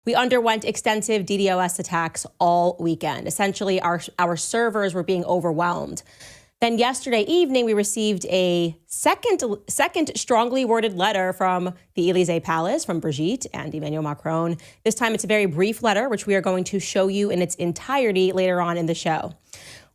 We underwent extensive DDoS attacks all weekend. Essentially, our servers were being overwhelmed. Then yesterday evening, we received a second strongly worded letter from the Élysée Palace, from Brigitte and Emmanuel Macron. This time it's a very brief letter, which we are going to show you in its entirety later on in the show.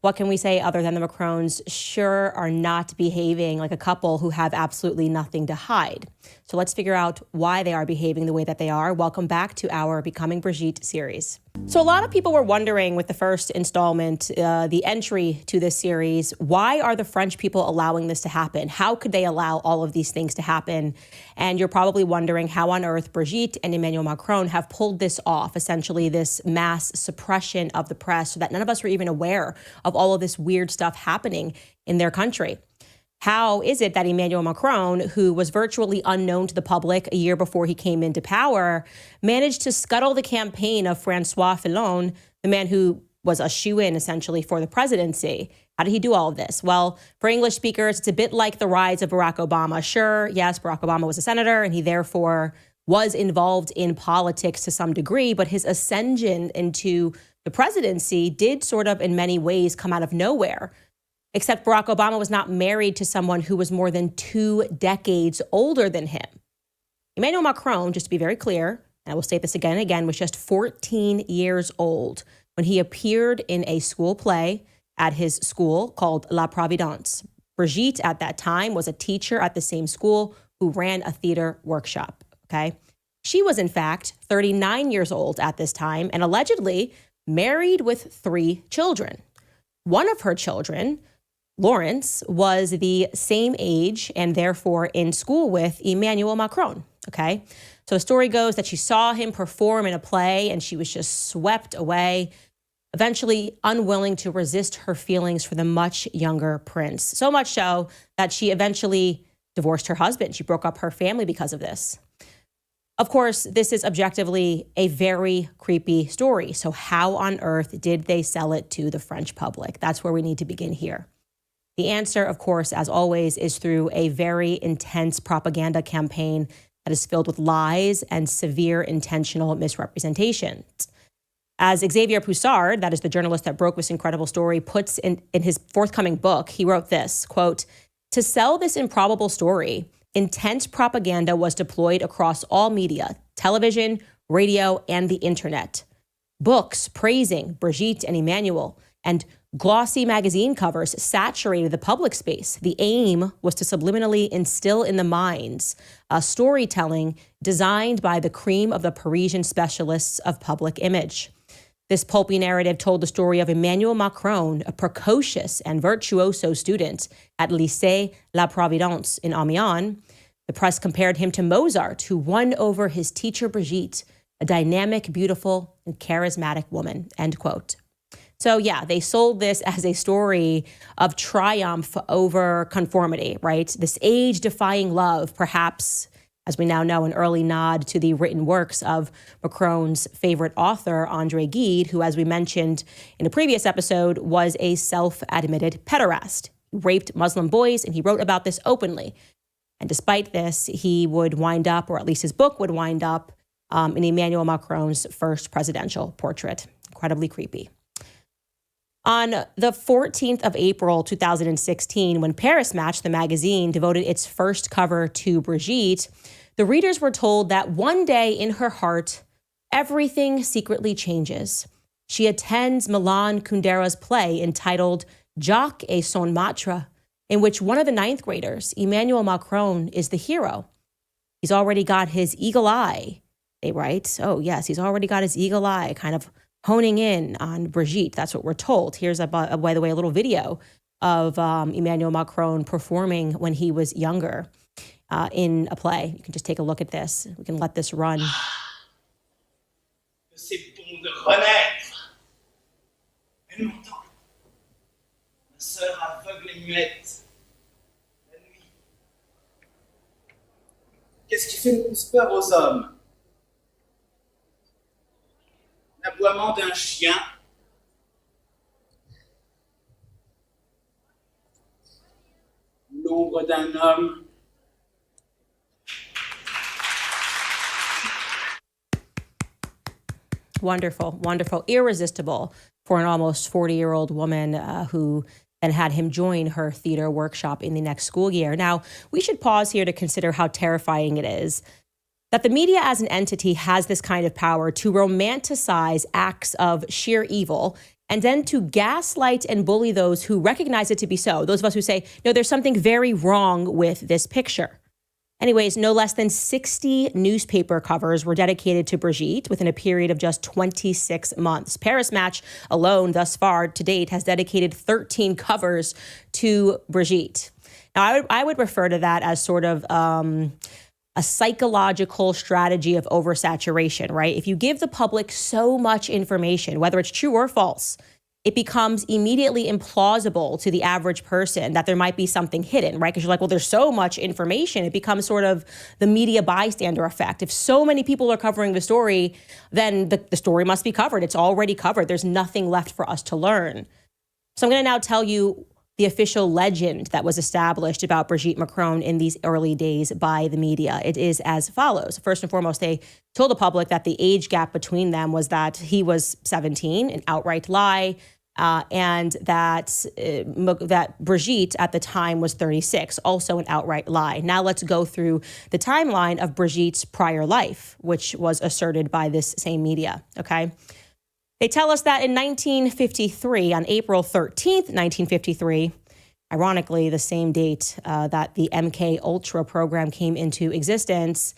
What can we say other than the Macrons sure are not behaving like a couple who have absolutely nothing to hide? So let's figure out why they are behaving the way that they are. Welcome back to our Becoming Brigitte series. So a lot of people were wondering with the first installment, the entry to this series, why are the French people allowing this to happen? How could they allow all of these things to happen? And you're probably wondering how on earth Brigitte and Emmanuel Macron have pulled this off, essentially this mass suppression of the press so that none of us were even aware of all of this weird stuff happening in their country. How is it that Emmanuel Macron, who was virtually unknown to the public a year before he came into power, managed to scuttle the campaign of François Fillon, the man who was a shoo-in essentially for the presidency? How did he do all of this? Well, for English speakers, it's a bit like the rise of Barack Obama. Sure, yes, Barack Obama was a senator and he therefore was involved in politics to some degree, but his ascension into the presidency did sort of in many ways come out of nowhere. Except Barack Obama was not married to someone who was more than 2 decades older than him. Emmanuel Macron, just to be very clear, and I will state this again and again, was just 14 years old when he appeared in a school play at his school called La Providence. Brigitte, at that time, was a teacher at the same school who ran a theater workshop, okay? She was, in fact, 39 years old at this time and allegedly married with 3 children. One of her children, Lawrence, was the same age and therefore in school with Emmanuel Macron, okay? So the story goes that she saw him perform in a play and she was just swept away, eventually unwilling to resist her feelings for the much younger prince. So much so that she eventually divorced her husband. She broke up her family because of this. Of course, this is objectively a very creepy story. So how on earth did they sell it to the French public? That's where we need to begin here. The answer, of course, as always, is through a very intense propaganda campaign that is filled with lies and severe intentional misrepresentations. As Xavier Poussard, that is the journalist that broke this incredible story, puts in his forthcoming book, he wrote this, quote, "To sell this improbable story, intense propaganda was deployed across all media, television, radio, and the internet. Books praising Brigitte and Emmanuel and glossy magazine covers saturated the public space. The aim was to subliminally instill in the minds a storytelling designed by the cream of the Parisian specialists of public image. This pulpy narrative told the story of Emmanuel Macron, a precocious and virtuoso student at Lycée La Providence in Amiens. The press compared him to Mozart, who won over his teacher Brigitte, a dynamic, beautiful, and charismatic woman," end quote. So yeah, they sold this as a story of triumph over conformity, right? This age-defying love, perhaps, as we now know, an early nod to the written works of Macron's favorite author, André Gide, who, as we mentioned in a previous episode, was a self-admitted pederast. He raped Muslim boys, and he wrote about this openly. And despite this, he would wind up, or at least his book would wind up, in Emmanuel Macron's first presidential portrait. Incredibly creepy. On the 14th of April, 2016, when Paris Match, the magazine, devoted its first cover to Brigitte, the readers were told that one day in her heart, everything secretly changes. She attends Milan Kundera's play entitled Jacques et son Matre, in which one of the 9th graders, Emmanuel Macron, is the hero. He's already got his eagle eye, they write. Oh, yes, he's already got his eagle eye, kind of honing in on Brigitte. That's what we're told. Here's, by the way, a little video of Emmanuel Macron performing when he was younger in a play. You can just take a look at this. We can let this run. C'est bon de renaître. Elle m'entend. Ma sœur aveugle et muette. La nuit. Qu'est-ce qui fait le plus peur aux hommes? L'aboiement d'un chien, l'ombre d'un homme, Wonderful, wonderful, irresistible for an almost 40-year-old woman who then had him join her theater workshop in the next school year. Now, we should pause here to consider how terrifying it is that the media as an entity has this kind of power to romanticize acts of sheer evil and then to gaslight and bully those who recognize it to be so. Those of us who say, no, there's something very wrong with this picture. Anyways, no less than 60 newspaper covers were dedicated to Brigitte within a period of just 26 months. Paris Match alone thus far to date has dedicated 13 covers to Brigitte. Now, I would refer to that as sort of a psychological strategy of oversaturation, right? If you give the public so much information, whether it's true or false, it becomes immediately implausible to the average person that there might be something hidden, right? Because you're like, well, there's so much information. It becomes sort of the media bystander effect. If so many people are covering the story, then the story must be covered. It's already covered. There's nothing left for us to learn. So I'm going to now tell you the official legend that was established about Brigitte Macron in these early days by the media. It is as follows. First and foremost, they told the public that the age gap between them was that he was 17, an outright lie, and that Brigitte at the time was 36, also an outright lie. Now let's go through the timeline of Brigitte's prior life, which was asserted by this same media, okay? They tell us that in 1953, on April 13th, 1953, ironically, the same date that the MK Ultra program came into existence,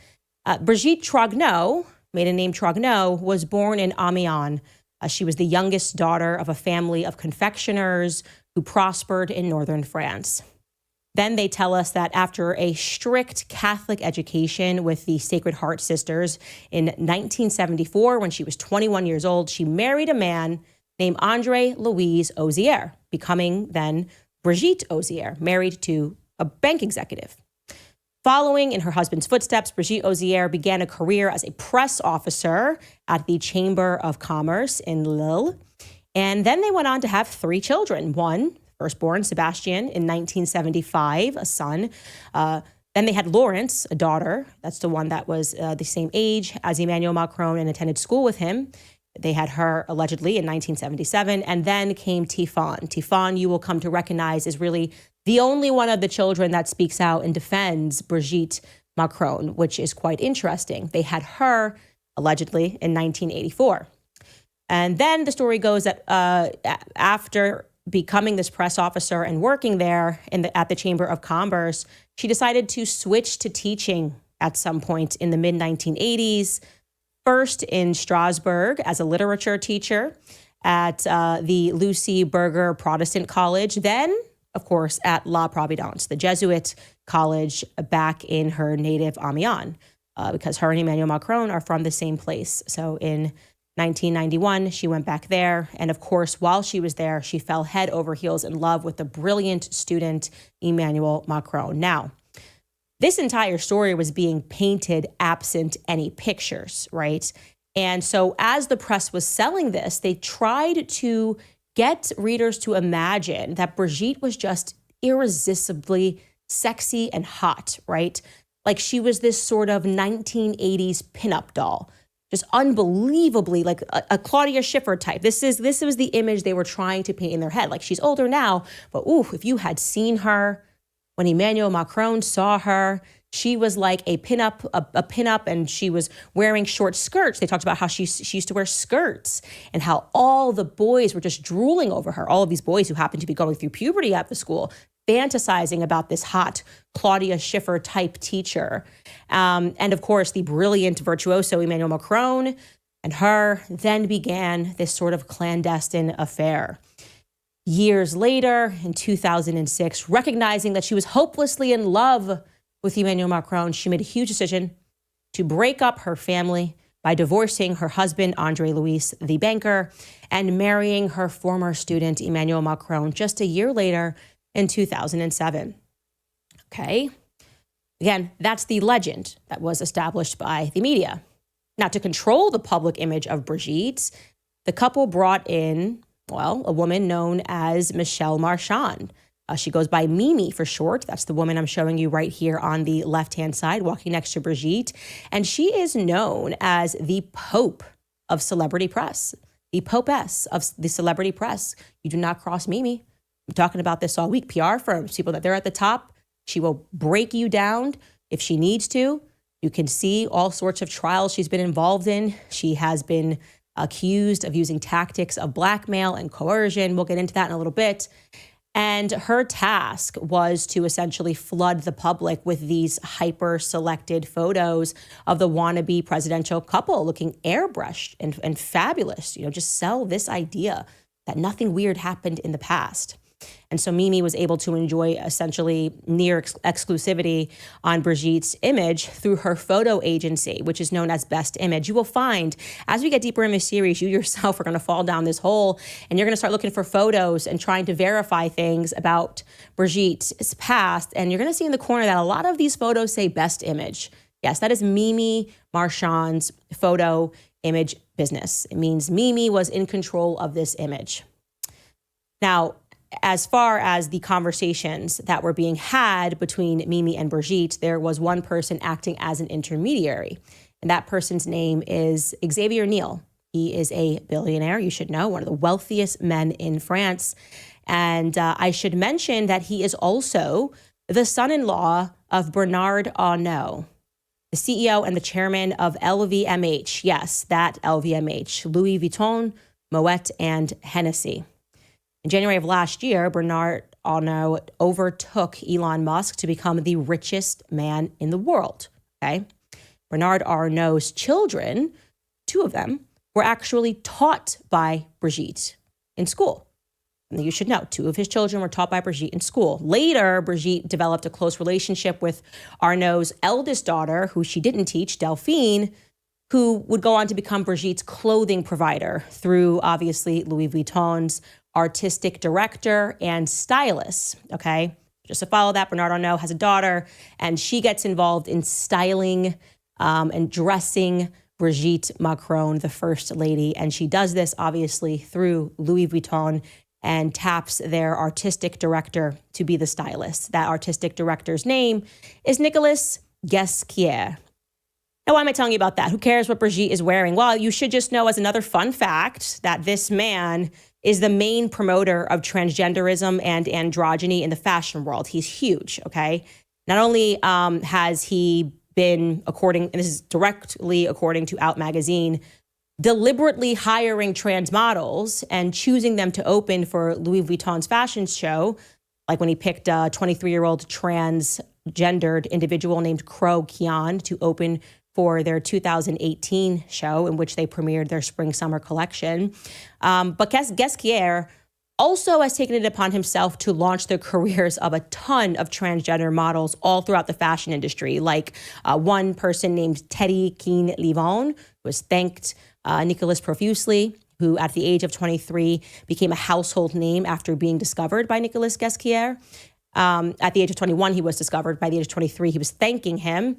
Brigitte Trogneux, maiden name Trogneux, was born in Amiens. She was the youngest daughter of a family of confectioners who prospered in northern France. Then they tell us that after a strict Catholic education with the Sacred Heart Sisters in 1974, when she was 21 years old, she married a man named André Louis Ozier, becoming then Brigitte Ozier, married to a bank executive. Following in her husband's footsteps, Brigitte Ozier began a career as a press officer at the Chamber of Commerce in Lille. And then they went on to have 3 children. One, firstborn, Sebastian, in 1975, a son. Then they had Laurence, a daughter. That's the one that was the same age as Emmanuel Macron and attended school with him. They had her allegedly in 1977. And then came Tifon. Tifon, you will come to recognize, is really the only one of the children that speaks out and defends Brigitte Macron, which is quite interesting. They had her allegedly in 1984. And then the story goes that after becoming this press officer and working there at the Chamber of Commerce, she decided to switch to teaching at some point in the mid-1980s, first in Strasbourg as a literature teacher at the Lucie Berger Protestant College, then, of course, at La Providence, the Jesuit college back in her native Amiens, because her and Emmanuel Macron are from the same place. So in 1991, she went back there. And of course, while she was there, she fell head over heels in love with the brilliant student, Emmanuel Macron. Now, this entire story was being painted absent any pictures, right? And so as the press was selling this, they tried to get readers to imagine that Brigitte was just irresistibly sexy and hot, right? Like she was this sort of 1980s pinup doll. Just unbelievably like a Claudia Schiffer type. This was the image they were trying to paint in their head. Like she's older now, but ooh, if you had seen her when Emmanuel Macron saw her, she was like a pinup, and she was wearing short skirts. They talked about how she used to wear skirts and how all the boys were just drooling over her. All of these boys who happened to be going through puberty at the school, fantasizing about this hot Claudia Schiffer type teacher. And of course, the brilliant virtuoso Emmanuel Macron and her then began this sort of clandestine affair. Years later, in 2006, recognizing that she was hopelessly in love with Emmanuel Macron, she made a huge decision to break up her family by divorcing her husband, André Louis, the banker, and marrying her former student, Emmanuel Macron, just a year later in 2007. Okay. Again, that's the legend that was established by the media. Now, to control the public image of Brigitte, the couple brought in, well, a woman known as Michelle Marchand. She goes by Mimi for short. That's the woman I'm showing you right here on the left-hand side, walking next to Brigitte. And she is known as the Pope of celebrity press, the popess of the celebrity press. You do not cross Mimi. I'm talking about this all week. PR firms, people that they're at the top, she will break you down if she needs to. You can see all sorts of trials she's been involved in. She has been accused of using tactics of blackmail and coercion. We'll get into that in a little bit. And her task was to essentially flood the public with these hyper-selected photos of the wannabe presidential couple looking airbrushed and fabulous. Just sell this idea that nothing weird happened in the past. And so Mimi was able to enjoy essentially near exclusivity on Brigitte's image through her photo agency, which is known as Best Image. You will find, as we get deeper in this series, you yourself are going to fall down this hole and you're going to start looking for photos and trying to verify things about Brigitte's past. And you're going to see in the corner that a lot of these photos say Best Image. Yes, that is Mimi Marchand's photo image business. It means Mimi was in control of this image. Now, as far as the conversations that were being had between Mimi and Brigitte, there was one person acting as an intermediary. And that person's name is Xavier Neil. He is a billionaire, you should know, one of the wealthiest men in France. And I should mention that he is also the son-in-law of Bernard Arnault, the CEO and the chairman of LVMH. Yes, that LVMH, Louis Vuitton, Moet, and Hennessy. In January of last year, Bernard Arnault overtook Elon Musk to become the richest man in the world. Okay, Bernard Arnault's children, two of them, were actually taught by Brigitte in school. And you should know, two of his children were taught by Brigitte in school. Later, Brigitte developed a close relationship with Arnault's eldest daughter, who she didn't teach, Delphine, who would go on to become Brigitte's clothing provider through, obviously, Louis Vuitton's artistic director and stylist, okay? Just to follow that, Bernard Arnault has a daughter, and she gets involved in styling and dressing Brigitte Macron, the first lady. And she does this, obviously, through Louis Vuitton and taps their artistic director to be the stylist. That artistic director's name is Nicolas Gaslighting. Now, why am I telling you about that? Who cares what Brigitte is wearing? Well, you should just know as another fun fact that this man is the main promoter of transgenderism and androgyny in the fashion world. He's huge, okay? Not only has he been, and this is directly according to Out Magazine, deliberately hiring trans models and choosing them to open for Louis Vuitton's fashion show, like when he picked a 23-year-old transgendered individual named Crow Kian to open for their 2018 show in which they premiered their spring-summer collection. But Gaslighting also has taken it upon himself to launch the careers of a ton of transgender models all throughout the fashion industry, like one person named Teddy Keane-Livon, who has thanked Nicolas profusely, who at the age of 23 became a household name after being discovered by Nicolas Gaslighting. At the age of 21, he was discovered. By the age of 23, he was thanking him.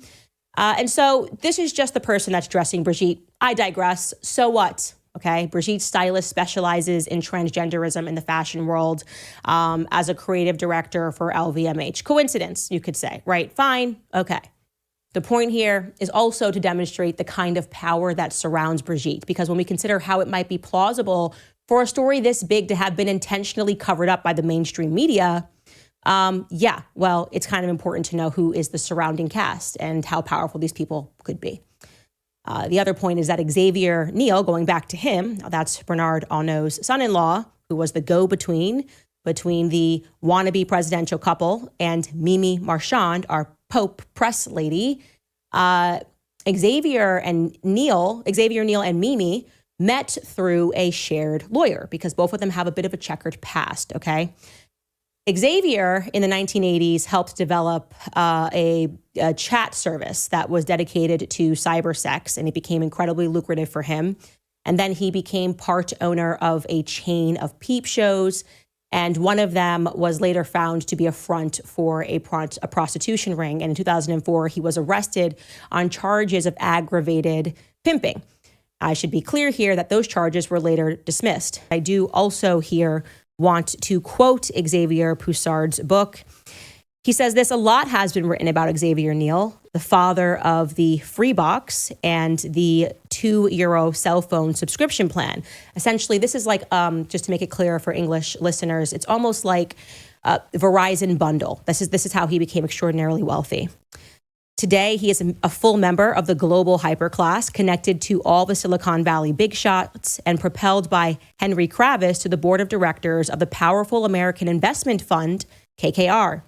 And so this is just the person that's dressing Brigitte. I digress. So what? Okay. Brigitte's stylist specializes in transgenderism in the fashion world as a creative director for LVMH. Coincidence, you could say, right? Fine. Okay. The point here is also to demonstrate the kind of power that surrounds Brigitte, because when we consider how it might be plausible for a story this big to have been intentionally covered up by the mainstream media, well, it's kind of important to know who is the surrounding cast and how powerful these people could be. The other point is that Xavier Neil, going back to him, that's Bernard Arnault's son-in-law, who was the go-between between the wannabe presidential couple and Mimi Marchand, our Pope press lady. Xavier Neil and Mimi met through a shared lawyer because both of them have a bit of a checkered past, okay? Xavier, in the 1980s, helped develop a chat service that was dedicated to cyber sex, and it became incredibly lucrative for him. And then he became part owner of a chain of peep shows, and one of them was later found to be a front for a prostitution ring. And in 2004, he was arrested on charges of aggravated pimping. I should be clear here that those charges were later dismissed. I do also here want to quote Xavier Poussard's book. He says this: a lot has been written about Xavier Neil, the father of the free box and the €2 cell phone subscription plan. Essentially, this is like, just to make it clear for English listeners, it's almost like Verizon bundle. This is how he became extraordinarily wealthy. Today, he is a full member of the global hyperclass, connected to all the Silicon Valley big shots and propelled by Henry Kravis to the board of directors of the powerful American investment fund, KKR.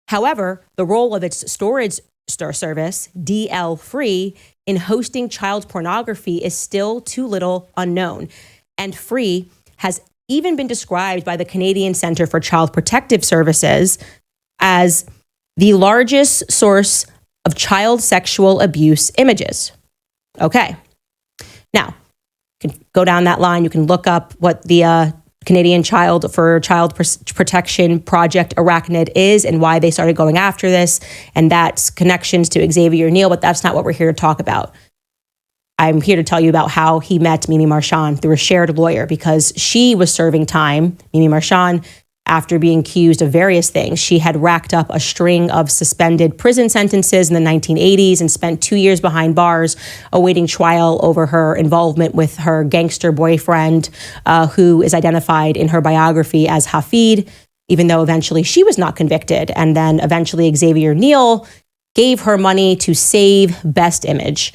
However, the role of its storage service, DL Free, in hosting child pornography is still too little unknown. And Free has even been described by the Canadian Centre for Child Protective Services as the largest source of child sexual abuse images. Okay. Now, you can go down that line. You can look up what the Canadian Child Protection Project Arachnid is and why they started going after this, and that's connections to Xavier Neil, but that's not what we're here to talk about. I'm here to tell you about how he met Mimi Marchand through a shared lawyer, because she was serving time, Mimi Marchand, after being accused of various things. She had racked up a string of suspended prison sentences in the 1980s and spent 2 years behind bars awaiting trial over her involvement with her gangster boyfriend, who is identified in her biography as Hafid, even though eventually she was not convicted. And then eventually Xavier Neil gave her money to save Best Image.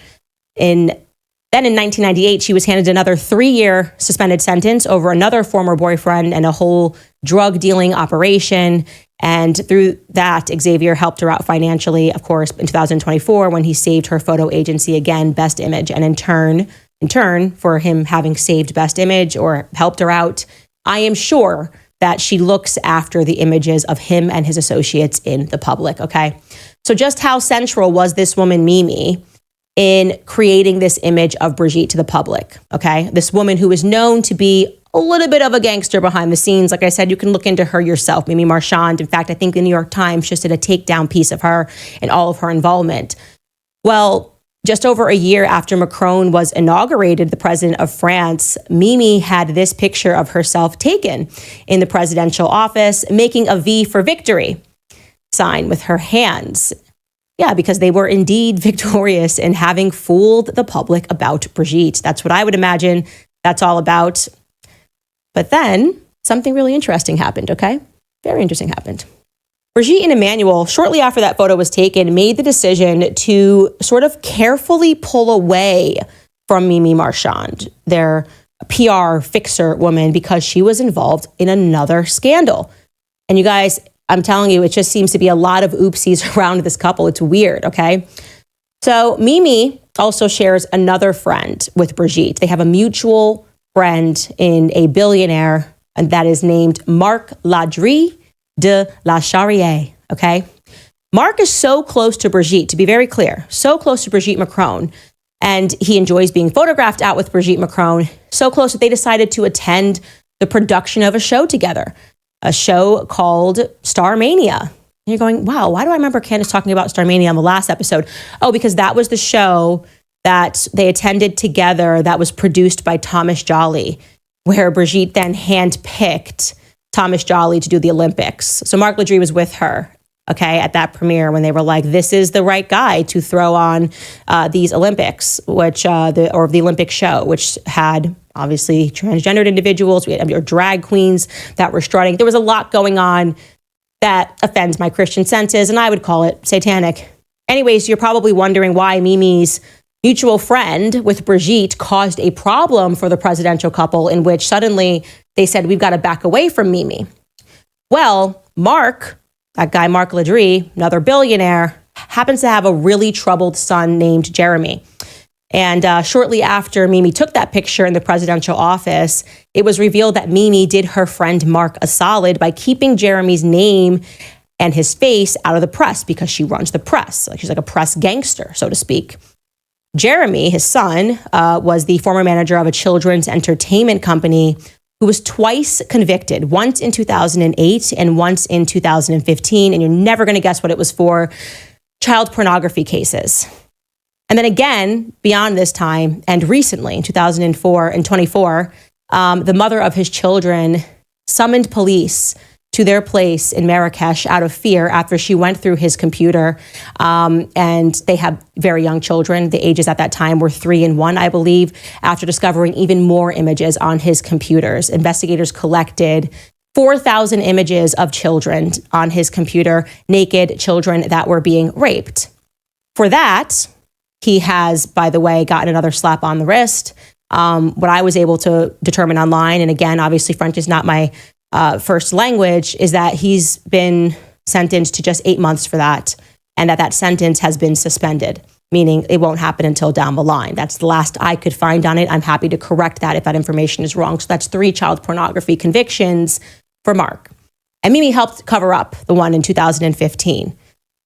Then in 1998, she was handed another 3-year suspended sentence over another former boyfriend and a whole drug dealing operation. And through that, Xavier helped her out financially, of course, in 2024, when he saved her photo agency again, Best Image. And in turn, for him having saved Best Image or helped her out, I am sure that she looks after the images of him and his associates in the public, okay? So just how central was this woman, Mimi, in creating this image of Brigitte to the public, okay? This woman who is known to be a little bit of a gangster behind the scenes. Like I said, you can look into her yourself, Mimi Marchand. In fact, I think the New York Times just did a takedown piece of her and all of her involvement. Well, just over a year after Macron was inaugurated, the president of France, Mimi had this picture of herself taken in the presidential office, making a V for victory sign with her hands. Yeah, because they were indeed victorious in having fooled the public about Brigitte. That's what I would imagine that's all about. But then something really interesting happened, okay? Very interesting happened. Brigitte and Emmanuel, shortly after that photo was taken, made the decision to sort of carefully pull away from Mimi Marchand, their PR fixer woman, because she was involved in another scandal. And you guys, I'm telling you, it just seems to be a lot of oopsies around this couple. It's weird, okay? So Mimi also shares another friend with Brigitte. They have a mutual friend in a billionaire, and that is named Marc Ladreit de Lacharriere, okay? Marc is so close to Brigitte, to be very clear, so close to Brigitte Macron, and he enjoys being photographed out with Brigitte Macron, so close that they decided to attend the production of a show together. A show called Starmania. And you're going, wow, why do I remember Candace talking about Starmania on the last episode? Oh, because that was the show that they attended together that was produced by Thomas Joly, where Brigitte then handpicked Thomas Joly to do the Olympics. So Marc Ladreit was with her, okay, at that premiere when they were like, this is the right guy to throw on these Olympics, or the Olympic show, which had obviously transgendered individuals, we had drag queens that were strutting. There was a lot going on that offends my Christian senses, and I would call it satanic. Anyways, you're probably wondering why Mimi's mutual friend with Brigitte caused a problem for the presidential couple, in which suddenly they said, we've got to back away from Mimi. Well, Marc, that guy Marc Ladreit, another billionaire, happens to have a really troubled son named Jeremy. And shortly after Mimi took that picture in the presidential office, it was revealed that Mimi did her friend Marc a solid by keeping Jeremy's name and his face out of the press, because she runs the press. Like, she's like a press gangster, so to speak. Jeremy, his son, was the former manager of a children's entertainment company who was twice convicted, once in 2008 and once in 2015. And you're never going to guess what it was for: child pornography cases. And then again, beyond this time, and recently in 2004 and 24, the mother of his children summoned police to their place in Marrakesh out of fear after she went through his computer. And they have very young children. The ages at that time were 3 and 1, I believe, after discovering even more images on his computers. Investigators collected 4,000 images of children on his computer, naked children that were being raped. For that, he has, by the way, gotten another slap on the wrist. What I was able to determine online, and again, obviously French is not my first language, is that he's been sentenced to just 8 months for that, and that sentence has been suspended, meaning it won't happen until down the line. That's the last I could find on it. I'm happy to correct that if that information is wrong. So that's 3 child pornography convictions for Marc. And Mimi helped cover up the one in 2015.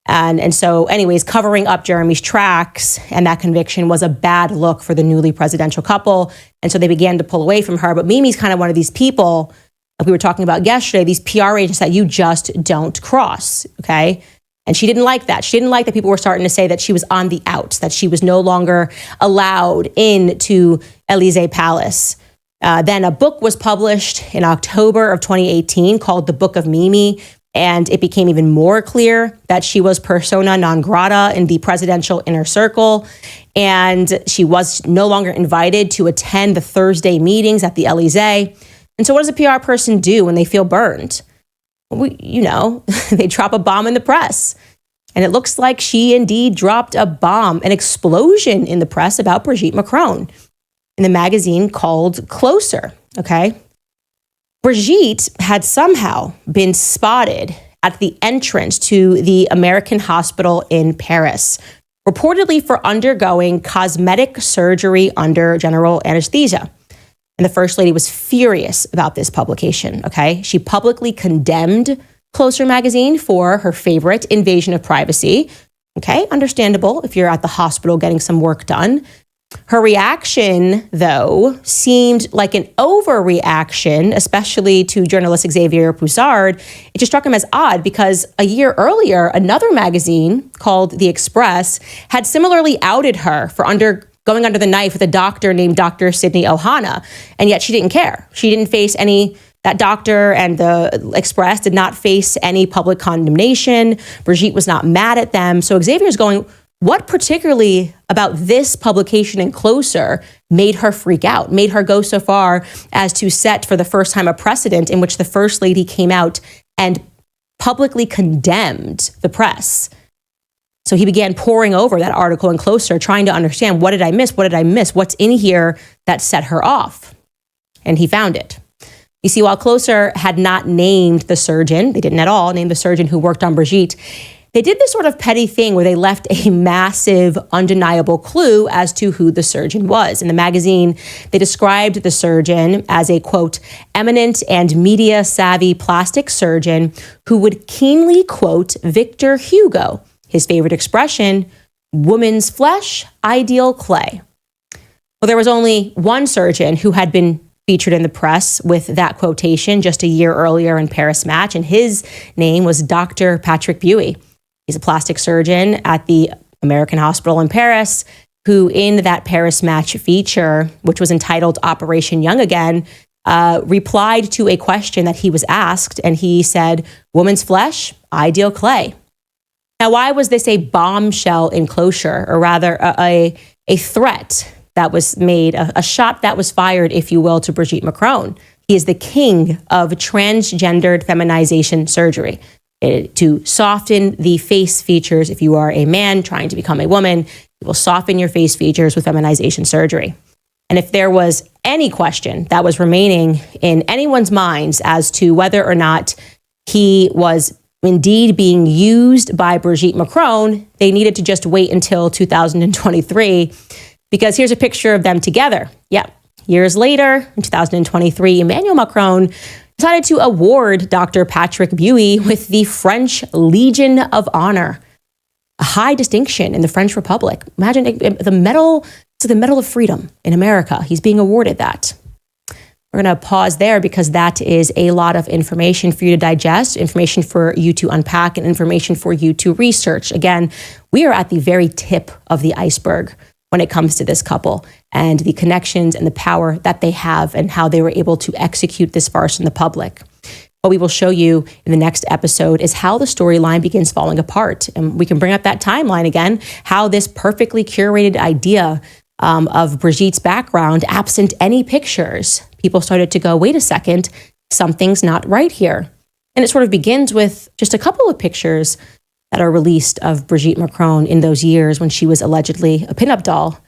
And so anyways, covering up Jeremy's tracks and that conviction was a bad look for the newly presidential couple. And so they began to pull away from her. But Mimi's kind of one of these people, like we were talking about yesterday, these PR agents that you just don't cross, okay? And she didn't like that. She didn't like that people were starting to say that she was on the outs, that she was no longer allowed into Élysée Palace. Then a book was published in October of 2018 called The Book of Mimi, and it became even more clear that she was persona non grata in the presidential inner circle, and she was no longer invited to attend the Thursday meetings at the Élysée. And so what does a PR person do when they feel burned? They drop a bomb in the press. And it looks like she indeed dropped a bomb, an explosion in the press about Brigitte Macron in the magazine called Closer, okay? Brigitte had somehow been spotted at the entrance to the American hospital in Paris, reportedly for undergoing cosmetic surgery under general anesthesia. And the First Lady was furious about this publication, okay? She publicly condemned Closer magazine for her favorite invasion of privacy, okay? Understandable if you're at the hospital getting some work done. Her reaction, though, seemed like an overreaction, especially to journalist Xavier Neil. It just struck him as odd because a year earlier, another magazine called The Express had similarly outed her for going under the knife with a doctor named Dr. Sydney Ohana, and yet she didn't care. She didn't face that doctor and the Express did not face any public condemnation. Brigitte was not mad at them. So Xavier's going, what particularly about this publication in Closer made her freak out, made her go so far as to set for the first time a precedent in which the First Lady came out and publicly condemned the press? So he began poring over that article in Closer, trying to understand, what did I miss? What did I miss? What's in here that set her off? And he found it. You see, while Closer had not named the surgeon, they didn't at all name the surgeon who worked on Brigitte, they did this sort of petty thing where they left a massive, undeniable clue as to who the surgeon was. In the magazine, they described the surgeon as a, quote, eminent and media-savvy plastic surgeon who would keenly quote Victor Hugo, his favorite expression, woman's flesh, ideal clay. Well, there was only one surgeon who had been featured in the press with that quotation just a year earlier in Paris Match, and his name was Dr. Patrick Buey. He's a plastic surgeon at the American Hospital in Paris, who in that Paris Match feature, which was entitled Operation Young Again, replied to a question that he was asked, and he said, woman's flesh, ideal clay. Now, why was this a bombshell in Closer, or rather a threat that was made, a shot that was fired, if you will, to Brigitte Macron? He is the king of transgendered feminization surgery. To soften the face features. If you are a man trying to become a woman, it will soften your face features with feminization surgery. And if there was any question that was remaining in anyone's minds as to whether or not he was indeed being used by Brigitte Macron, they needed to just wait until 2023, because here's a picture of them together. Yeah, years later, in 2023, Emmanuel Macron decided to award Dr. Patrick Buey with the French Legion of Honor, a high distinction in the French Republic. Imagine the Medal of Freedom in America. He's being awarded that. We're going to pause there because that is a lot of information for you to digest, information for you to unpack, and information for you to research. Again, we are at the very tip of the iceberg when it comes to this couple and the connections and the power that they have and how they were able to execute this farce in the public. what we will show you in the next episode is how the storyline begins falling apart. And we can bring up that timeline again, how this perfectly curated idea of Brigitte's background, absent any pictures, people started to go, wait a second, something's not right here. And it sort of begins with just a couple of pictures that are released of Brigitte Macron in those years when she was allegedly a pinup doll.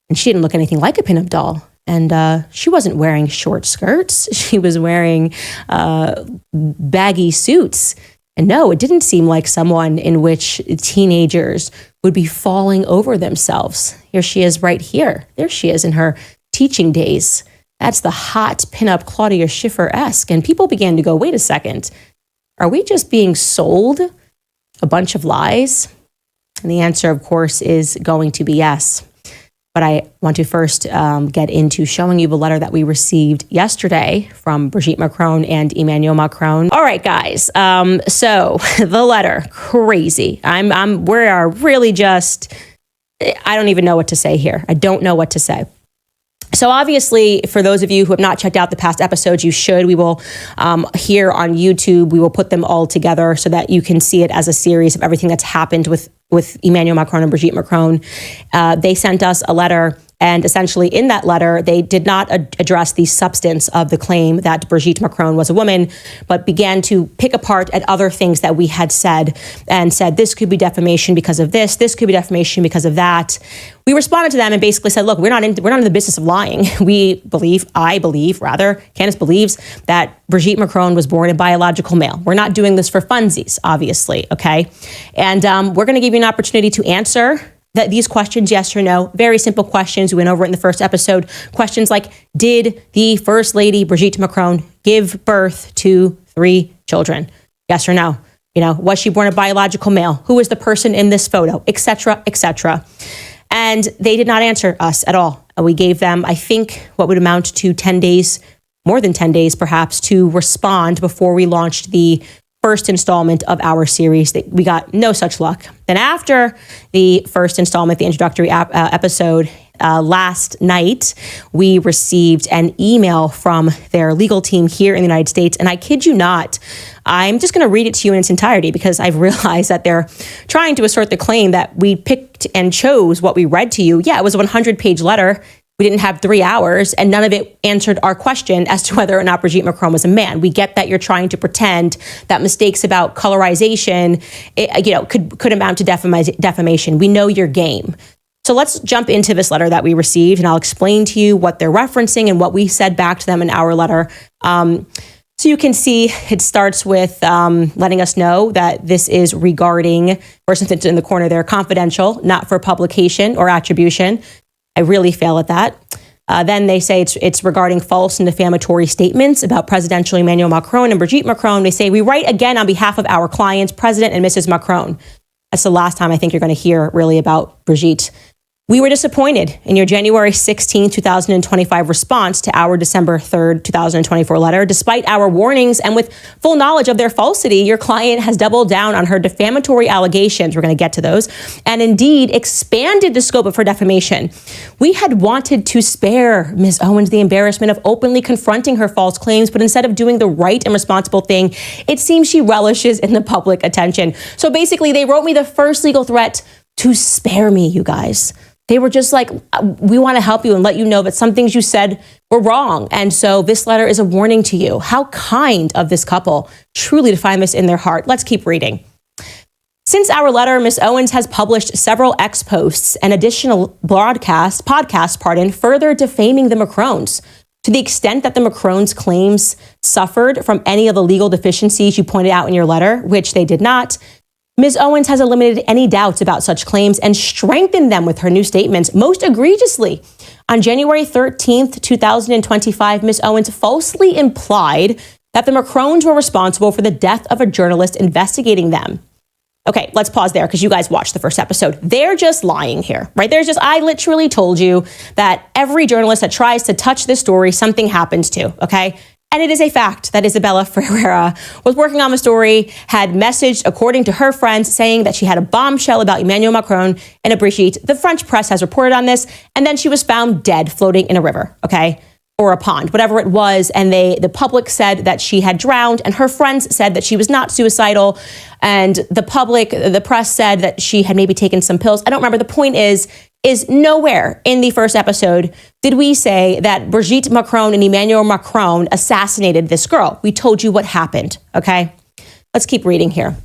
And she didn't look anything like a pinup doll. And she wasn't wearing short skirts. She was wearing baggy suits. And no, it didn't seem like someone in which teenagers would be falling over themselves. Here she is right here. There she is in her teaching days. That's the hot pinup Claudia Schiffer-esque. And people began to go, wait a second, are we just being sold a bunch of lies? And the answer, of course, is going to be yes. But I want to first get into showing you the letter that we received yesterday from Brigitte Macron and Emmanuel Macron. All right, guys. So the letter, crazy. We are really just, I don't even know what to say here. I don't know what to say. So obviously, for those of you who have not checked out the past episodes, you should. We will, here on YouTube, we will put them all together so that you can see it as a series of everything that's happened with Emmanuel Macron and Brigitte Macron. They sent us a letter, and essentially in that letter, they did not address the substance of the claim that Brigitte Macron was a woman, but began to pick apart at other things that we had said and said, this could be defamation because of this could be defamation because of that. We responded to them and basically said, look, we're not in the business of lying. I believe, Candace believes that Brigitte Macron was born a biological male. We're not doing this for funsies, obviously, okay? And we're going to give you an opportunity to answer these questions, yes or no. Very simple questions. We went over it in the first episode. Questions like, did the First Lady Brigitte Macron give birth to 3 children? Yes or no? Was she born a biological male? Who was the person in this photo? Etc., etc. And they did not answer us at all. We gave them, I think, what would amount to 10 days, more than 10 days perhaps, to respond before we launched the first installment of our series. We got no such luck. Then after the first installment, the introductory episode, last night, we received an email from their legal team here in the United States. And I kid you not, I'm just going to read it to you in its entirety because I've realized that they're trying to assert the claim that we picked and chose what we read to you. Yeah, it was a 100-page letter. We didn't have 3 hours, and none of it answered our question as to whether or not Brigitte Macron was a man. We get that you're trying to pretend that mistakes about colorization, could amount to defamation. We know your game. So let's jump into this letter that we received, and I'll explain to you what they're referencing and what we said back to them in our letter. So you can see it starts with letting us know that this is regarding, or something in the corner there, confidential, not for publication or attribution. I really fail at that. Then they say it's regarding false and defamatory statements about Presidential Emmanuel Macron and Brigitte Macron. They say, we write again on behalf of our clients, President and Mrs. Macron. That's the last time I think you're going to hear really about Brigitte. We were disappointed in your January 16, 2025 response to our December 3rd, 2024 letter. Despite our warnings and with full knowledge of their falsity, your client has doubled down on her defamatory allegations. We're going to get to those. And indeed expanded the scope of her defamation. We had wanted to spare Ms. Owens the embarrassment of openly confronting her false claims, but instead of doing the right and responsible thing, it seems she relishes in the public attention. So basically, they wrote me the first legal threat to spare me, you guys. They were just like, we want to help you and let you know that some things you said were wrong. And so this letter is a warning to you. How kind of this couple, truly to find this in their heart. Let's keep reading. Since our letter, Ms. Owens has published several X posts and additional podcasts, further defaming the Macrons. To the extent that the Macrons' claims suffered from any of the legal deficiencies you pointed out in your letter, which they did not, Ms. Owens has eliminated any doubts about such claims and strengthened them with her new statements. Most egregiously, on January 13th, 2025, Ms. Owens falsely implied that the Macrons were responsible for the death of a journalist investigating them. Okay, let's pause there because you guys watched the first episode. They're just lying here, right? I literally told you that every journalist that tries to touch this story, something happens to, okay? And it is a fact that Isabella Ferreira was working on the story, had messaged, according to her friends, saying that she had a bombshell about Emmanuel Macron and a Brigitte. The French press has reported on this, and then she was found dead floating in a river, okay? or a pond, whatever it was. And the public said that she had drowned, and her friends said that she was not suicidal. And the press said that she had maybe taken some pills. I don't remember. The point is nowhere in the first episode did we say that Brigitte Macron and Emmanuel Macron assassinated this girl. We told you what happened, okay? Let's keep reading here.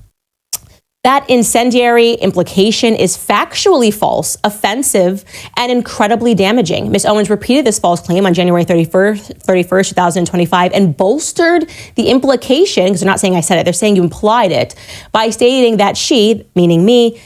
That incendiary implication is factually false, offensive, and incredibly damaging. Ms. Owens repeated this false claim on January 31st, 2025, and bolstered the implication, because they're not saying I said it, they're saying you implied it, by stating that she, meaning me,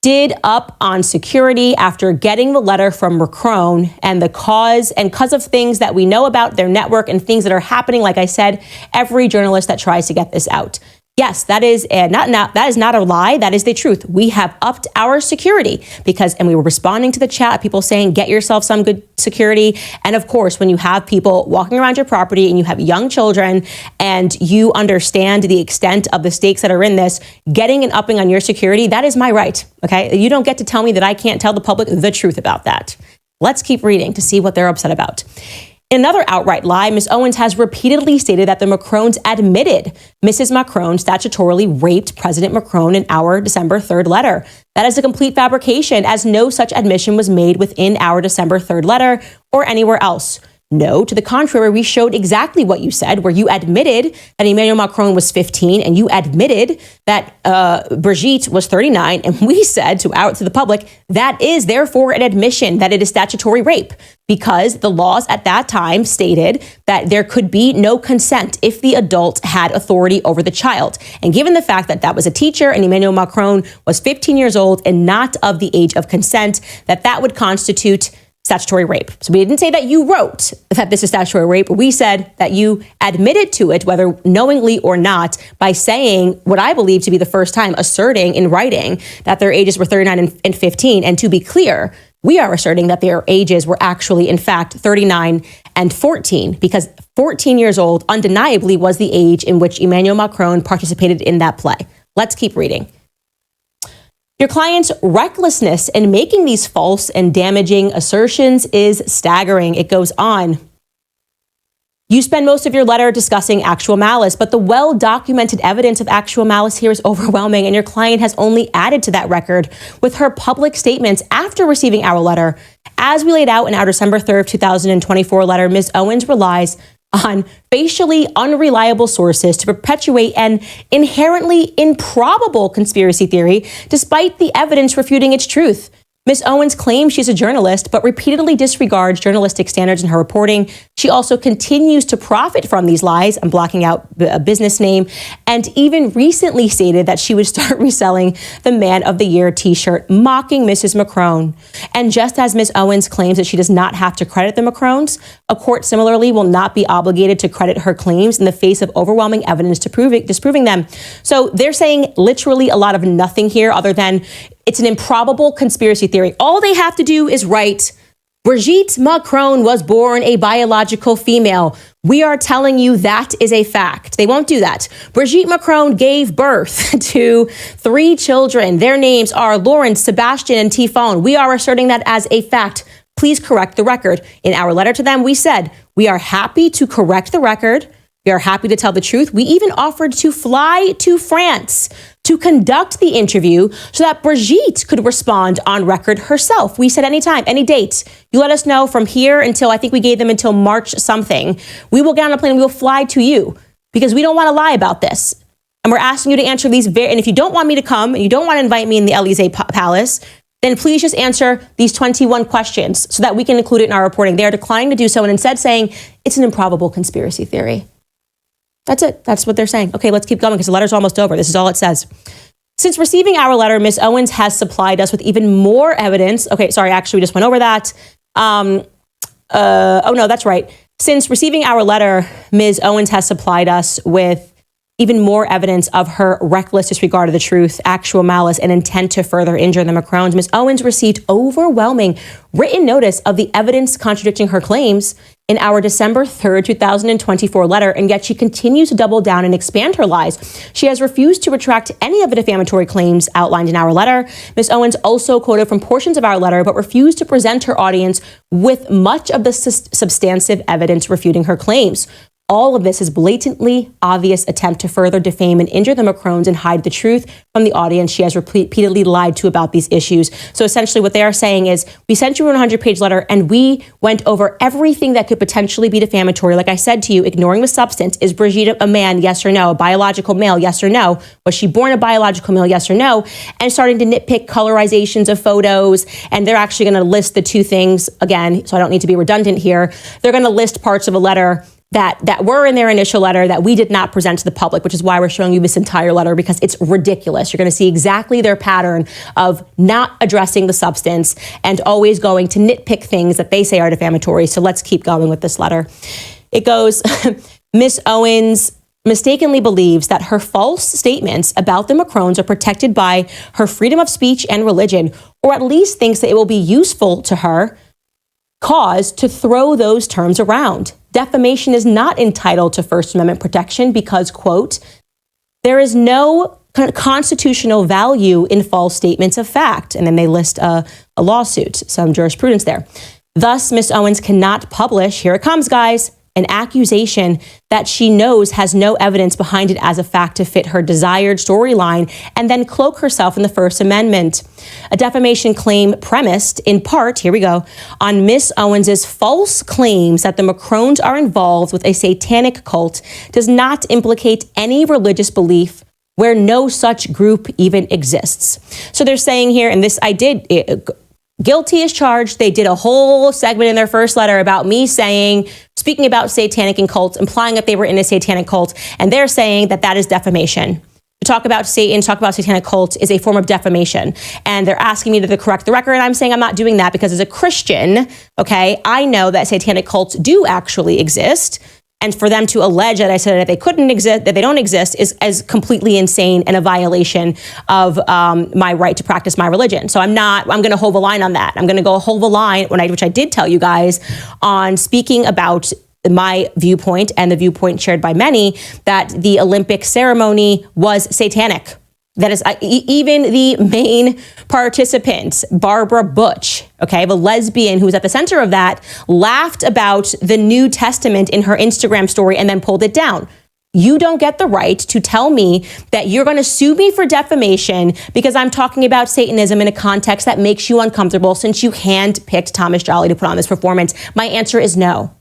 did up on security after getting the letter from Macron and because of things that we know about their network and things that are happening. Like I said, every journalist that tries to get this out. Yes, that is not a lie. That is the truth. We have upped our security and we were responding to the chat, people saying, get yourself some good security. And of course, when you have people walking around your property and you have young children and you understand the extent of the stakes that are in this, getting and upping on your security, that is my right. Okay. You don't get to tell me that I can't tell the public the truth about that. Let's keep reading to see what they're upset about. Another outright lie, Ms. Owens has repeatedly stated that the Macrons admitted Mrs. Macron statutorily raped President Macron in our December 3rd letter. That is a complete fabrication, as no such admission was made within our December 3rd letter or anywhere else. No, to the contrary, we showed exactly what you said, where you admitted that Emmanuel Macron was 15 and you admitted that Brigitte was 39. And we said to the public, that is therefore an admission that it is statutory rape, because the laws at that time stated that there could be no consent if the adult had authority over the child. And given the fact that that was a teacher and Emmanuel Macron was 15 years old and not of the age of consent, that would constitute statutory rape. So we didn't say that you wrote that this is statutory rape. We said that you admitted to it, whether knowingly or not, by saying what I believe to be the first time asserting in writing that their ages were 39 and 15. And to be clear, we are asserting that their ages were actually, in fact, 39 and 14, because 14 years old undeniably was the age in which Emmanuel Macron participated in that play. Let's keep reading. Your client's recklessness in making these false and damaging assertions is staggering. It goes on. You spend most of your letter discussing actual malice, but the well-documented evidence of actual malice here is overwhelming, and your client has only added to that record with her public statements after receiving our letter. As we laid out in our December 3rd, 2024 letter, Ms. Owens relies on facially unreliable sources to perpetuate an inherently improbable conspiracy theory, despite the evidence refuting its truth. Ms. Owens claims she's a journalist, but repeatedly disregards journalistic standards in her reporting. She also continues to profit from these lies. I'm blocking out a business name, and even recently stated that she would start reselling the Man of the Year t-shirt, mocking Mrs. Macron. And just as Ms. Owens claims that she does not have to credit the Macrons, a court similarly will not be obligated to credit her claims in the face of overwhelming evidence disproving them. So they're saying literally a lot of nothing here other than it's an improbable conspiracy theory. All they have to do is write, Brigitte Macron was born a biological female. We are telling you that is a fact. They won't do that. Brigitte Macron gave birth to 3 children. Their names are Lawrence, Sebastian, and Tifon. We are asserting that as a fact. Please correct the record. In our letter to them, we said, we are happy to correct the record. We are happy to tell the truth. We even offered to fly to France to conduct the interview so that Brigitte could respond on record herself. We said anytime, any date. You let us know from here until, I think we gave them until March something. We will get on a plane and we will fly to you because we don't want to lie about this. And we're asking you to answer these and if you don't want me to come and you don't want to invite me in the Élysée Palace, then please just answer these 21 questions so that we can include it in our reporting. They are declining to do so and instead saying it's an improbable conspiracy theory. That's it. That's what they're saying. Okay, let's keep going because the letter's almost over. This is all it says. Since receiving our letter, Ms. Owens has supplied us with even more evidence. Okay, sorry, actually, we just went over that. Oh, no, that's right. Since receiving our letter, Ms. Owens has supplied us with even more evidence of her reckless disregard of the truth, actual malice, and intent to further injure the Macrons. Ms. Owens received overwhelming written notice of the evidence contradicting her claims in our December 3rd, 2024 letter, and yet she continues to double down and expand her lies. She has refused to retract any of the defamatory claims outlined in our letter. Ms. Owens also quoted from portions of our letter, but refused to present her audience with much of the substantive evidence refuting her claims. All of this is blatantly obvious attempt to further defame and injure the Macrons and hide the truth from the audience she has repeatedly lied to about these issues. So essentially what they are saying is, we sent you a 100-page letter and we went over everything that could potentially be defamatory. Like I said to you, ignoring the substance. Is Brigitte a man? Yes or no? A biological male? Yes or no? Was she born a biological male? Yes or no? And starting to nitpick colorizations of photos. And they're actually going to list the two things again, so I don't need to be redundant here. They're going to list parts of a letter that were in their initial letter that we did not present to the public, which is why we're showing you this entire letter, because it's ridiculous. You're going to see exactly their pattern of not addressing the substance and always going to nitpick things that they say are defamatory. So let's keep going with this letter. It goes, Ms. Owens mistakenly believes that her false statements about the Macrons are protected by her freedom of speech and religion, or at least thinks that it will be useful to her cause to throw those terms around. Defamation is not entitled to First Amendment protection because, quote, there is no constitutional value in false statements of fact. And then they list a lawsuit, some jurisprudence there. Thus, Ms. Owens cannot publish, here it comes, guys, an accusation that she knows has no evidence behind it as a fact to fit her desired storyline, and then cloak herself in the First Amendment. A defamation claim premised, in part, here we go, on Ms. Owens's false claims that the Macrons are involved with a satanic cult does not implicate any religious belief where no such group even exists. So they're saying here, and this I did, guilty as charged. They did a whole segment in their first letter about me speaking about satanic and cults, implying that they were in a satanic cult. And they're saying that that is defamation. To talk about Satan, talk about satanic cult is a form of defamation. And they're asking me to correct the record. And I'm saying I'm not doing that because as a Christian, okay, I know that satanic cults do actually exist. And for them to allege that I said that they couldn't exist, that they don't exist, is completely insane and a violation of my right to practice my religion. So I'm going to hold the line on that. I'm going to go hold the line, which I did tell you guys, on speaking about my viewpoint and the viewpoint shared by many, that the Olympic ceremony was satanic. That is, even the main participant, Barbara Butch, okay, the lesbian who was at the center of that, laughed about the New Testament in her Instagram story and then pulled it down. You don't get the right to tell me that you're going to sue me for defamation because I'm talking about Satanism in a context that makes you uncomfortable since you handpicked Thomas Jolly to put on this performance. My answer is no.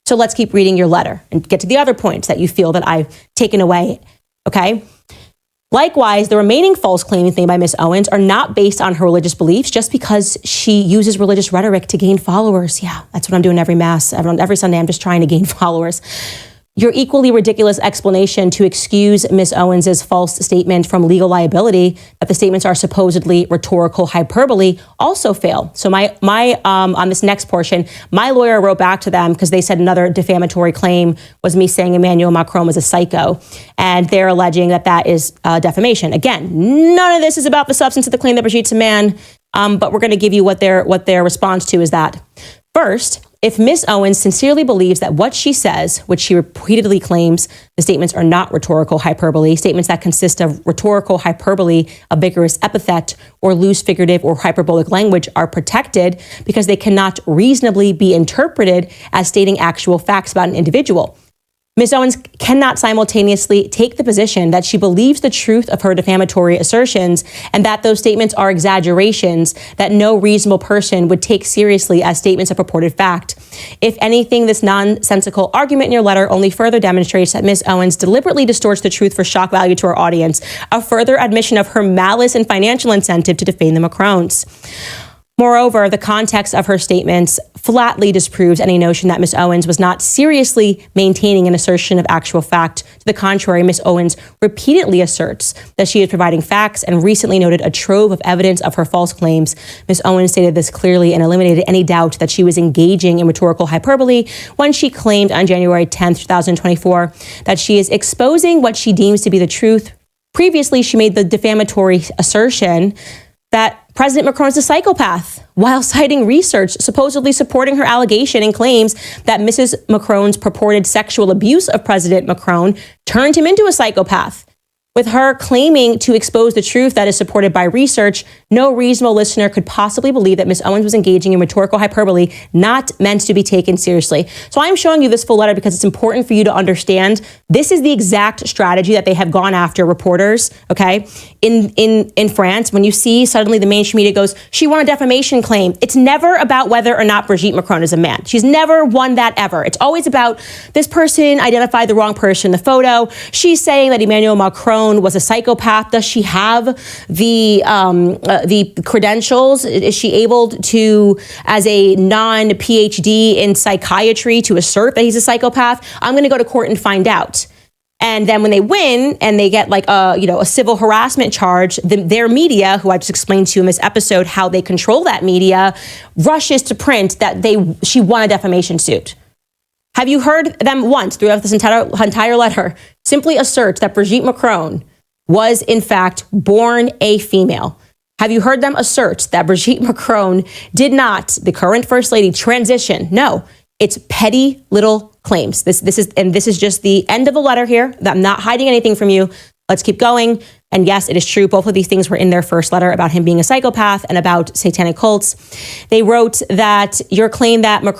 So let's keep reading your letter and get to the other points that you feel that I've taken away, okay? Likewise, the remaining false claims made by Ms. Owens are not based on her religious beliefs just because she uses religious rhetoric to gain followers. Yeah, that's what I'm doing every Mass. Every Sunday, I'm just trying to gain followers. Your equally ridiculous explanation to excuse Ms. Owens's false statement from legal liability, that the statements are supposedly rhetorical hyperbole, also fail. So on this next portion, my lawyer wrote back to them because they said another defamatory claim was me saying Emmanuel Macron was a psycho, and they're alleging that that is defamation. Again, none of this is about the substance of the claim that Brigitte's a man, but we're going to give you what their response to is that. First, if Ms. Owens sincerely believes that what she says, which she repeatedly claims the statements are not rhetorical hyperbole, statements that consist of rhetorical hyperbole, a vigorous epithet, or loose figurative or hyperbolic language are protected because they cannot reasonably be interpreted as stating actual facts about an individual. Ms. Owens cannot simultaneously take the position that she believes the truth of her defamatory assertions and that those statements are exaggerations that no reasonable person would take seriously as statements of purported fact. If anything, this nonsensical argument in your letter only further demonstrates that Ms. Owens deliberately distorts the truth for shock value to her audience, a further admission of her malice and financial incentive to defame the Macrons. Moreover, the context of her statements flatly disproves any notion that Ms. Owens was not seriously maintaining an assertion of actual fact. To the contrary, Ms. Owens repeatedly asserts that she is providing facts and recently noted a trove of evidence of her false claims. Ms. Owens stated this clearly and eliminated any doubt that she was engaging in rhetorical hyperbole when she claimed on January 10th, 2024, that she is exposing what she deems to be the truth. Previously, she made the defamatory assertion that President Macron is a psychopath, while citing research supposedly supporting her allegation and claims that Mrs. Macron's purported sexual abuse of President Macron turned him into a psychopath. With her claiming to expose the truth that is supported by research, no reasonable listener could possibly believe that Ms. Owens was engaging in rhetorical hyperbole not meant to be taken seriously. So I'm showing you this full letter because it's important for you to understand this is the exact strategy that they have gone after reporters, okay? In France, when you see suddenly the mainstream media goes, she won a defamation claim, it's never about whether or not Brigitte Macron is a man. She's never won that ever. It's always about this person identified the wrong person in the photo. She's saying that Emmanuel Macron was a psychopath. Does she have the credentials? Is she able to, as a non-PhD in psychiatry, to assert that he's a psychopath? I'm going to go to court and find out. And then when they win and they get like a civil harassment charge, their media, who I just explained to you in this episode how they control that media, rushes to print that she won a defamation suit. Have you heard them once throughout this entire letter simply assert that Brigitte Macron was in fact born a female? Have you heard them assert that Brigitte Macron did not, the current First Lady, transition? No, it's petty little claims. This is just the end of the letter here. I'm not hiding anything from you. Let's keep going. And yes, it is true. Both of these things were in their first letter about him being a psychopath and about satanic cults. They wrote that your claim that the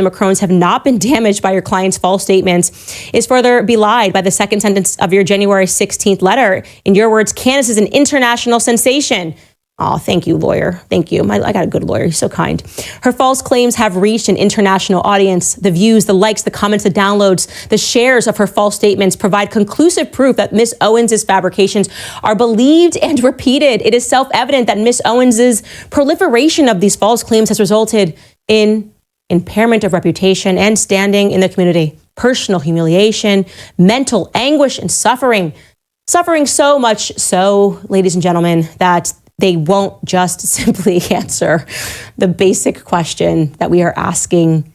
Macrons have not been damaged by your client's false statements is further belied by the second sentence of your January 16th letter. In your words, Candace is an international sensation. Oh, thank you, lawyer. Thank you. I got a good lawyer. He's so kind. Her false claims have reached an international audience. The views, the likes, the comments, the downloads, the shares of her false statements provide conclusive proof that Ms. Owens' fabrications are believed and repeated. It is self-evident that Ms. Owens' proliferation of these false claims has resulted in impairment of reputation and standing in the community, personal humiliation, mental anguish, and suffering. Suffering so much so, ladies and gentlemen, that they won't just simply answer the basic question that we are asking.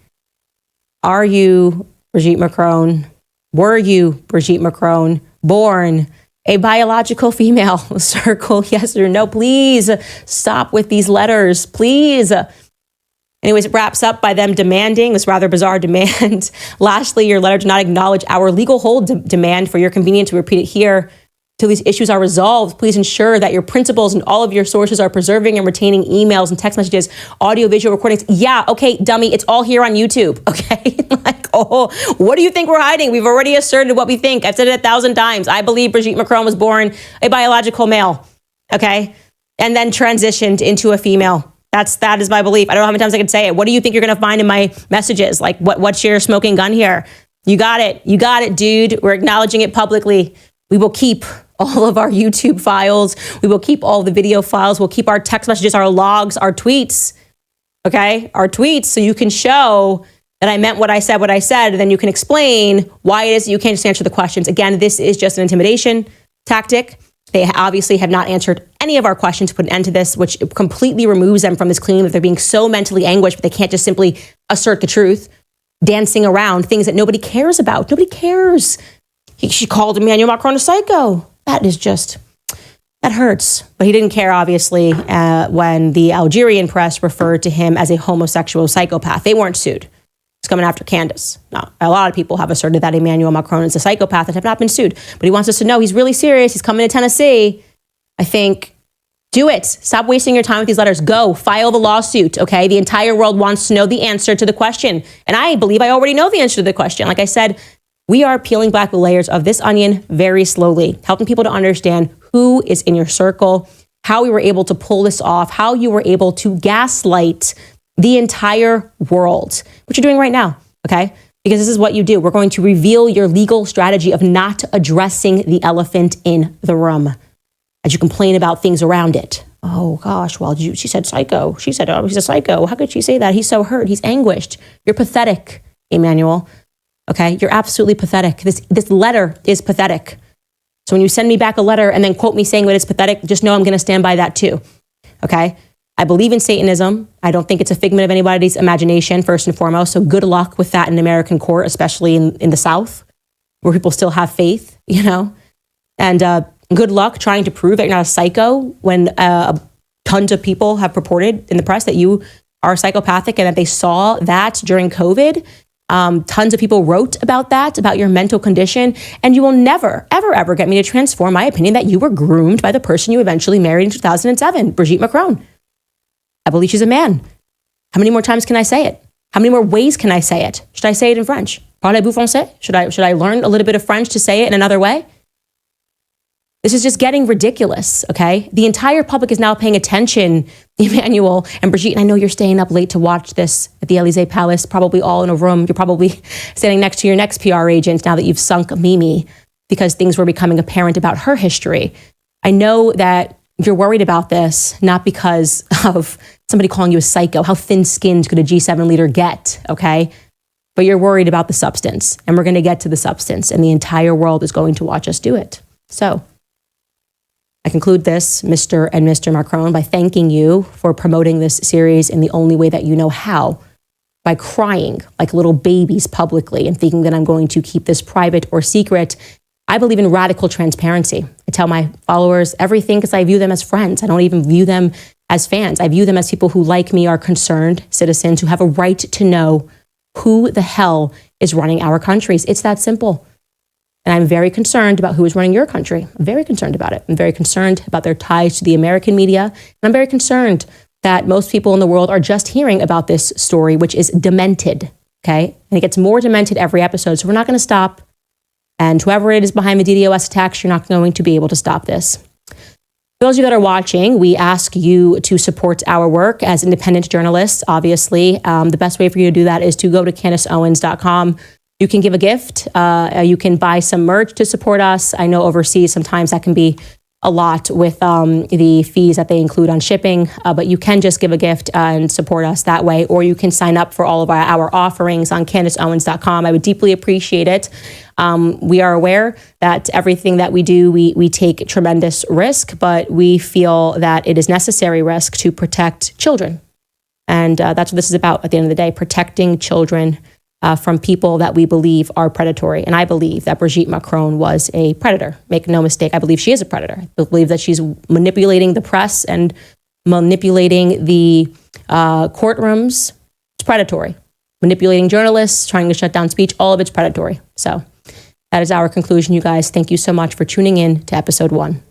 Are you Brigitte Macron? Were you Brigitte Macron born a biological female? Circle yes or no. Please stop with these letters, please. Anyways, it wraps up by them demanding this rather bizarre demand. Lastly, your letter did not acknowledge our legal hold demand. For your convenience, we repeat it here. Till these issues are resolved, please ensure that your principals and all of your sources are preserving and retaining emails and text messages, audio, visual recordings. Yeah, okay, dummy, it's all here on YouTube, okay? What do you think we're hiding? We've already asserted what we think. I've said it 1,000 times. I believe Brigitte Macron was born a biological male, okay? And then transitioned into a female. That is my belief. I don't know how many times I can say it. What do you think you're gonna find in my messages? Like, what's your smoking gun here? You got it, dude. We're acknowledging it publicly. We will keep all of our YouTube files. We will keep all the video files. We'll keep our text messages, our logs, our tweets, okay? Our tweets, so you can show that I meant what I said, and then you can explain why it is that you can't just answer the questions. Again, this is just an intimidation tactic. They obviously have not answered any of our questions to put an end to this, which completely removes them from this claim that they're being so mentally anguished, but they can't just simply assert the truth, dancing around things that nobody cares about. Nobody cares. She called Emmanuel Macron a psycho. That hurts. But he didn't care, obviously, when the Algerian press referred to him as a homosexual psychopath. They weren't sued. It's coming after Candace. Now, a lot of people have asserted that Emmanuel Macron is a psychopath and have not been sued. But he wants us to know he's really serious. He's coming to Tennessee. I think, do it. Stop wasting your time with these letters. Go, file the lawsuit, okay? The entire world wants to know the answer to the question. And I believe I already know the answer to the question. Like I said, we are peeling back the layers of this onion very slowly, helping people to understand who is in your circle, how we were able to pull this off, how you were able to gaslight the entire world, which you're doing right now, okay? Because this is what you do. We're going to reveal your legal strategy of not addressing the elephant in the room as you complain about things around it. Oh gosh, well, she said psycho. She said, oh, he's a psycho. How could she say that? He's so hurt. He's anguished. You're pathetic, Emmanuel. Okay, you're absolutely pathetic. This letter is pathetic. So when you send me back a letter and then quote me saying that it's pathetic, just know I'm going to stand by that too. Okay, I believe in Satanism. I don't think it's a figment of anybody's imagination, first and foremost. So good luck with that in American court, especially in the South, where people still have faith, you know. And good luck trying to prove that you're not a psycho when a tons of people have purported in the press that you are psychopathic and that they saw that during COVID. Tons of people wrote about that, about your mental condition. And you will never, ever, ever get me to transform my opinion that you were groomed by the person you eventually married in 2007, Brigitte Macron. I believe she's a man. How many more times can I say it? How many more ways can I say it? Should I say it in French? Parlez-vous français? Should I learn a little bit of French to say it in another way? This is just getting ridiculous, okay? The entire public is now paying attention, Emmanuel and Brigitte, and I know you're staying up late to watch this at the Élysée Palace, probably all in a room. You're probably standing next to your next PR agent now that you've sunk Mimi because things were becoming apparent about her history. I know that you're worried about this, not because of somebody calling you a psycho. How thin-skinned could a G7 leader get, okay? But you're worried about the substance, and we're going to get to the substance, and the entire world is going to watch us do it. So I conclude this, Mr. and Mr. Macron, by thanking you for promoting this series in the only way that you know how, by crying like little babies publicly and thinking that I'm going to keep this private or secret. I believe in radical transparency. I tell my followers everything because I view them as friends. I don't even view them as fans. I view them as people who, like me, are concerned citizens who have a right to know who the hell is running our countries. It's that simple. And I'm very concerned about who is running your country. I'm very concerned about it. I'm very concerned about their ties to the American media. And I'm very concerned that most people in the world are just hearing about this story, which is demented, okay? And it gets more demented every episode. So we're not going to stop. And whoever it is behind the DDoS attacks, you're not going to be able to stop this. For those of you that are watching, we ask you to support our work as independent journalists, obviously. The best way for you to do that is to go to CandaceOwens.com. You can give a gift. You can buy some merch to support us. I know overseas, sometimes that can be a lot with the fees that they include on shipping, but you can just give a gift and support us that way, or you can sign up for all of our offerings on CandaceOwens.com. I would deeply appreciate it. We are aware that everything that we do, we take tremendous risk, but we feel that it is necessary risk to protect children. And that's what this is about at the end of the day, protecting children from people that we believe are predatory. And I believe that Brigitte Macron was a predator. Make no mistake, I believe she is a predator. I believe that she's manipulating the press and manipulating the courtrooms. It's predatory. Manipulating journalists, trying to shut down speech, all of it's predatory. So that is our conclusion, you guys. Thank you so much for tuning in to episode 1.